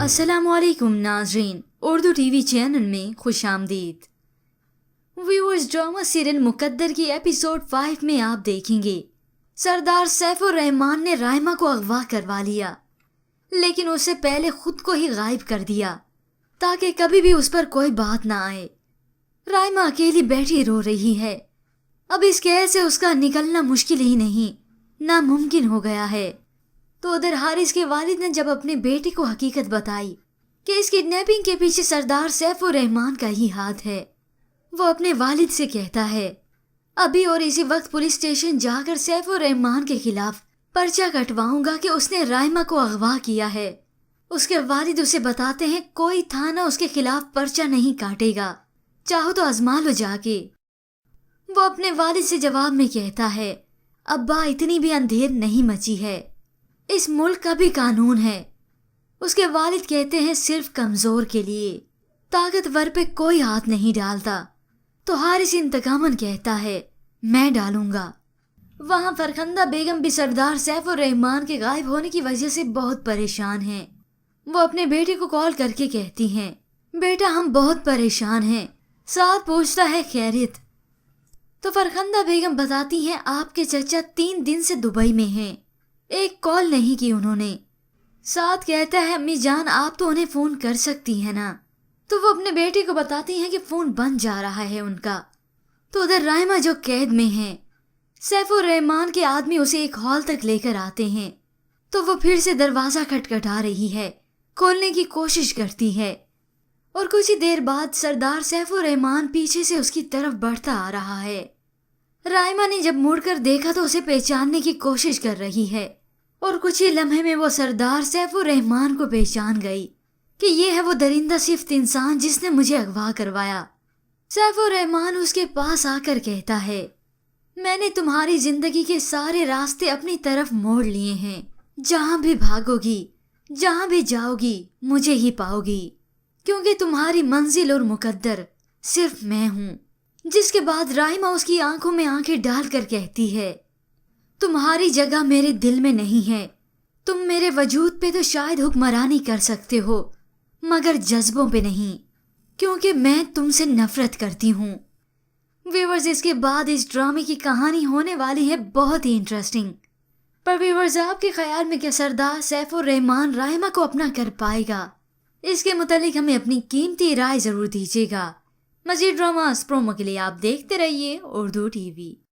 अस्सलामुअलैकुम नाज़रीन, Urdu TV channel में खुश आमदीद। व्यूअर्स, ड्रामा सीरियल मुकद्दर की एपिसोड 5 में आप देखेंगे सरदार सैफुर रहमान ने राइमा को अगवा करवा लिया, लेकिन उससे पहले खुद को ही गायब कर दिया ताकि कभी भी उस पर कोई बात ना आए। राइमा अकेली बैठी रो रही है। अब इस कैद से उसका निकलना मुश्किल ही नहीं, नामुमकिन हो गया है। तो उधर हारिस के वालिद ने जब अपने बेटे को हकीकत बताई कि इस किडनैपिंग के पीछे सरदार सैफुर रहमान का ही हाथ है, वो अपने वालिद से कहता है अभी और इसी वक्त पुलिस स्टेशन जाकर सैफुर रहमान के खिलाफ पर्चा कटवाऊंगा कि उसने राइमा को अगवा किया है। उसके वालिद उसे बताते हैं कोई थाना उसके खिलाफ पर्चा नहीं काटेगा, चाहो तो आजमा लो जाके। वो अपने वालिद से जवाब में कहता है अब्बा, इतनी भी अंधेर नहीं मची है, इस मुल्क का भी कानून है। उसके वालिद कहते हैं सिर्फ कमजोर के लिए, ताकतवर पे कोई हाथ नहीं डालता। तो हारिस इंतकामन कहता है मैं डालूंगा। वहां फरखंदा बेगम भी सरदार सैफुर रहमान के गायब होने की वजह से बहुत परेशान हैं। वो अपने बेटे को कॉल करके कहती हैं बेटा, हम बहुत परेशान हैं। साथ पूछता है खैरियत। तो फरखंदा बेगम बताती हैं आपके चचा 3 दिन से दुबई में हैं, एक कॉल नहीं की उन्होंने। साथ कहता है अम्मी जान, आप तो उन्हें फोन कर सकती हैं ना। तो वो अपने बेटे को बताती हैं कि फोन बंद जा रहा है उनका। तो उधर राइमा जो कैद में है, सैफुर रहमान के आदमी उसे एक हॉल तक लेकर आते हैं। तो वो फिर से दरवाजा खटखटा रही है, खोलने की कोशिश करती है और कुछ ही देर बाद सरदार सैफुर रहमान पीछे से उसकी तरफ बढ़ता आ रहा है। राइमा ने जब मुड़कर देखा तो उसे पहचानने की कोशिश कर रही है और कुछ ही लम्हे में वो सरदार सैफुर रहमान को पहचान गई कि ये है वो दरिंदा सिफ्त इंसान जिसने मुझे अगवा करवाया। सैफुर रहमान उसके पास आकर कहता है मैंने तुम्हारी जिंदगी के सारे रास्ते अपनी तरफ मोड़ लिए हैं, जहां भी भागोगी, जहां भी जाओगी, मुझे ही पाओगी, क्योंकि तुम्हारी मंजिल और मुकद्दर सिर्फ मैं हूँ। जिसके बाद राइमा उसकी आंखों में आंखें डालकर कहती है तुम्हारी जगह मेरे दिल में नहीं है, तुम मेरे वजूद पे तो शायद हुक्मरानी कर सकते हो मगर जज्बों पे नहीं, क्योंकि मैं तुमसे नफरत करती हूँ। व्यूअर्स, इसके बाद इस ड्रामे की कहानी होने वाली है बहुत ही इंटरेस्टिंग। पर व्यूअर्स, आपके ख्याल में क्या सरदार सैफुर रहमान राइमा को अपना कर पाएगा? इसके मुतालिक हमें अपनी कीमती राय जरूर दीजिएगा। मज़ीद ड्रामास प्रोमो के लिए आप देखते रहिए उर्दू टीवी।